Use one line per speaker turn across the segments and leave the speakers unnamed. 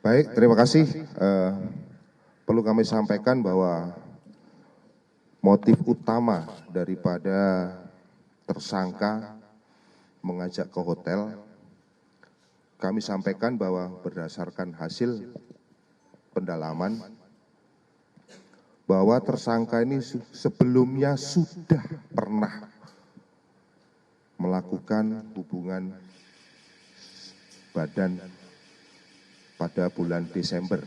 Baik, terima kasih. Perlu kami sampaikan bahwa motif utama daripada tersangka mengajak ke hotel, kami sampaikan bahwa berdasarkan hasil pendalaman, bahwa tersangka ini sebelumnya sudah pernah melakukan hubungan badan pada bulan Desember.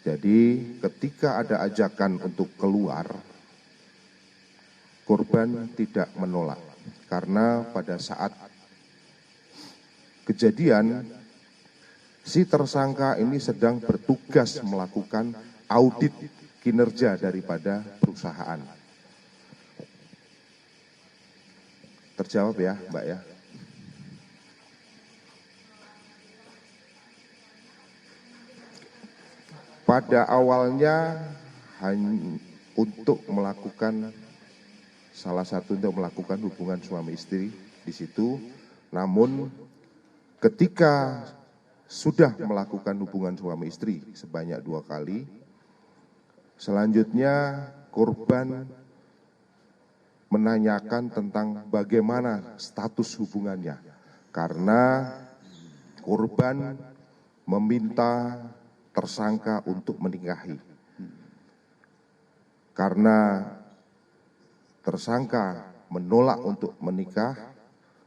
Jadi ketika ada ajakan untuk keluar, korban tidak menolak. Karena pada saat kejadian, si tersangka ini sedang bertugas melakukan audit kinerja daripada perusahaan. Terjawab ya, Mbak ya? Pada awalnya hanya untuk melakukan hubungan suami istri di situ, namun ketika sudah melakukan hubungan suami istri sebanyak 2 kali, selanjutnya korban menanyakan tentang bagaimana status hubungannya, karena korban meminta tersangka untuk menikahi. Karena tersangka menolak untuk menikah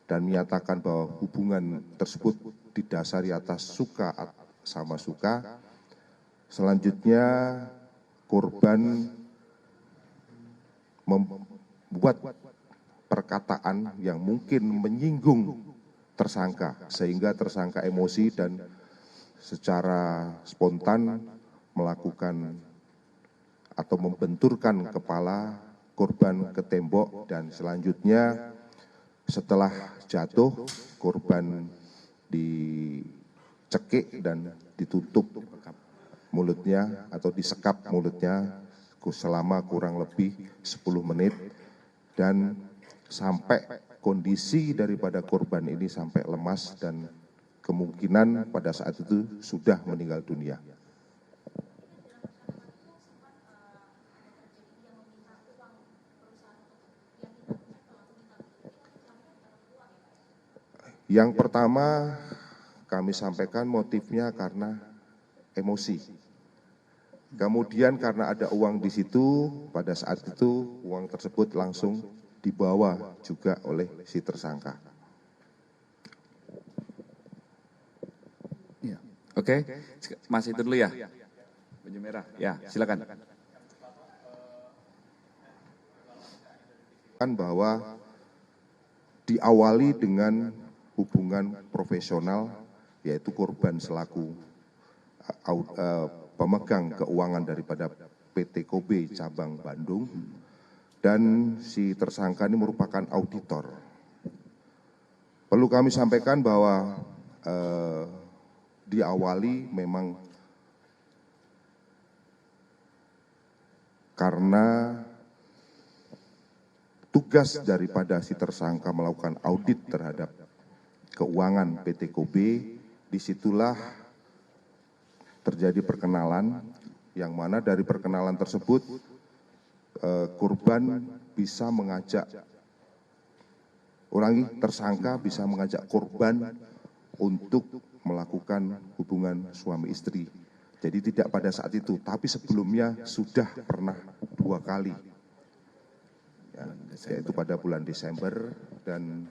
dan menyatakan bahwa hubungan tersebut didasari atas suka sama suka, selanjutnya korban membuat perkataan yang mungkin menyinggung tersangka, sehingga tersangka emosi dan secara spontan melakukan atau membenturkan kepala korban ke tembok, dan selanjutnya setelah jatuh korban dicekik dan ditutup mulutnya atau disekap mulutnya selama kurang lebih 10 menit, dan sampai kondisi daripada korban ini sampai lemas dan kemungkinan pada saat itu sudah meninggal dunia. Yang pertama kami sampaikan motifnya karena emosi. Kemudian karena ada uang di situ, pada saat itu uang tersebut langsung dibawa juga oleh si tersangka.
Oke, masih itu dulu ya, baju merah. Ya, silakan.
Kan bahwa diawali dengan hubungan profesional, yaitu korban selaku pemegang keuangan daripada PT Kobe cabang Bandung, dan si tersangka ini merupakan auditor. Perlu kami sampaikan bahwa diawali memang karena tugas daripada si tersangka melakukan audit terhadap keuangan PT Kobe. Disitulah terjadi perkenalan, yang mana dari perkenalan tersebut korban bisa mengajak, tersangka bisa mengajak korban untuk melakukan hubungan suami istri. Jadi tidak pada saat itu, tapi sebelumnya sudah pernah 2 kali, ya, yaitu pada bulan Desember dan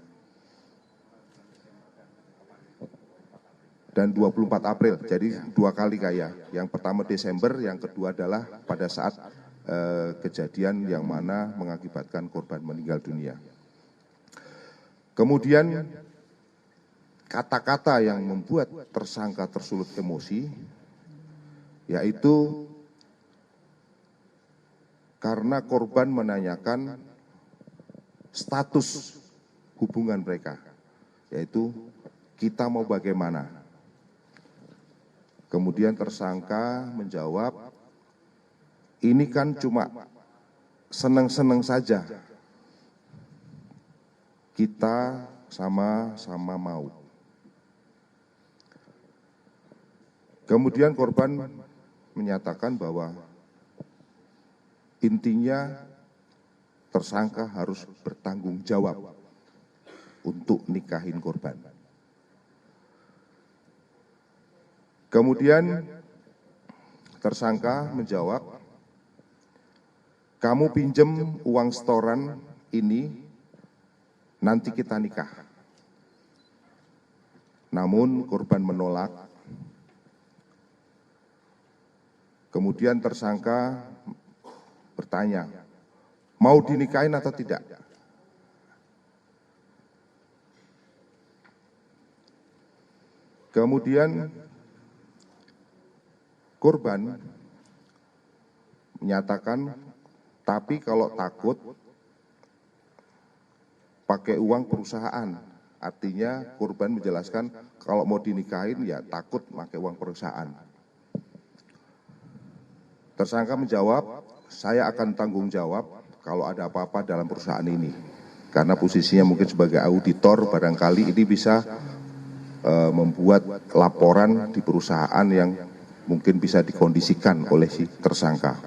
24 April. Jadi 2 kali kayak. Yang pertama Desember, yang kedua adalah pada saat kejadian yang mana mengakibatkan korban meninggal dunia. Kemudian kata-kata yang membuat tersangka tersulut emosi, yaitu karena korban menanyakan status hubungan mereka, yaitu kita mau bagaimana. Kemudian tersangka menjawab, ini kan cuma seneng-seneng saja, kita sama-sama mau. Kemudian korban menyatakan bahwa intinya tersangka harus bertanggung jawab untuk nikahin korban. Kemudian tersangka menjawab, kamu pinjem uang setoran ini, nanti kita nikah. Namun korban menolak. Kemudian tersangka bertanya, mau dinikahin atau tidak? Kemudian korban menyatakan, tapi kalau takut pakai uang perusahaan. Artinya korban menjelaskan kalau mau dinikahin ya takut pakai uang perusahaan. Tersangka menjawab, saya akan tanggung jawab kalau ada apa-apa dalam perusahaan ini. Karena posisinya mungkin sebagai auditor, barangkali ini bisa membuat laporan di perusahaan yang mungkin bisa dikondisikan oleh si tersangka.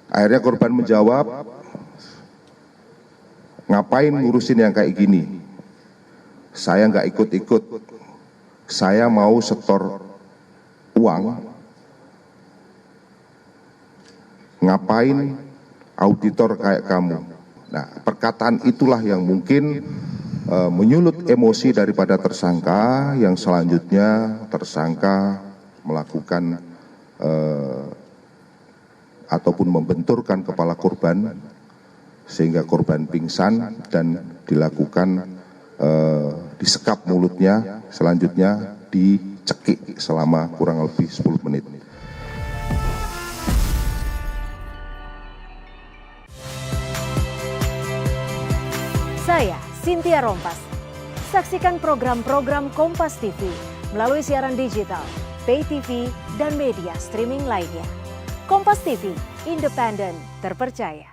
Akhirnya korban menjawab, ngapain ngurusin yang kayak gini? Saya nggak ikut-ikut, saya mau setor uang. Ngapain auditor kayak kamu? Nah, perkataan itulah yang mungkin menyulut emosi daripada tersangka, yang selanjutnya tersangka melakukan ataupun membenturkan kepala korban sehingga korban pingsan dan dilakukan disekap mulutnya, selanjutnya dicekik selama kurang lebih 10 menit.
Saya, Cynthia Rompas. Saksikan program-program Kompas TV melalui siaran digital, pay TV, dan media streaming lainnya. Kompas TV, independen, terpercaya.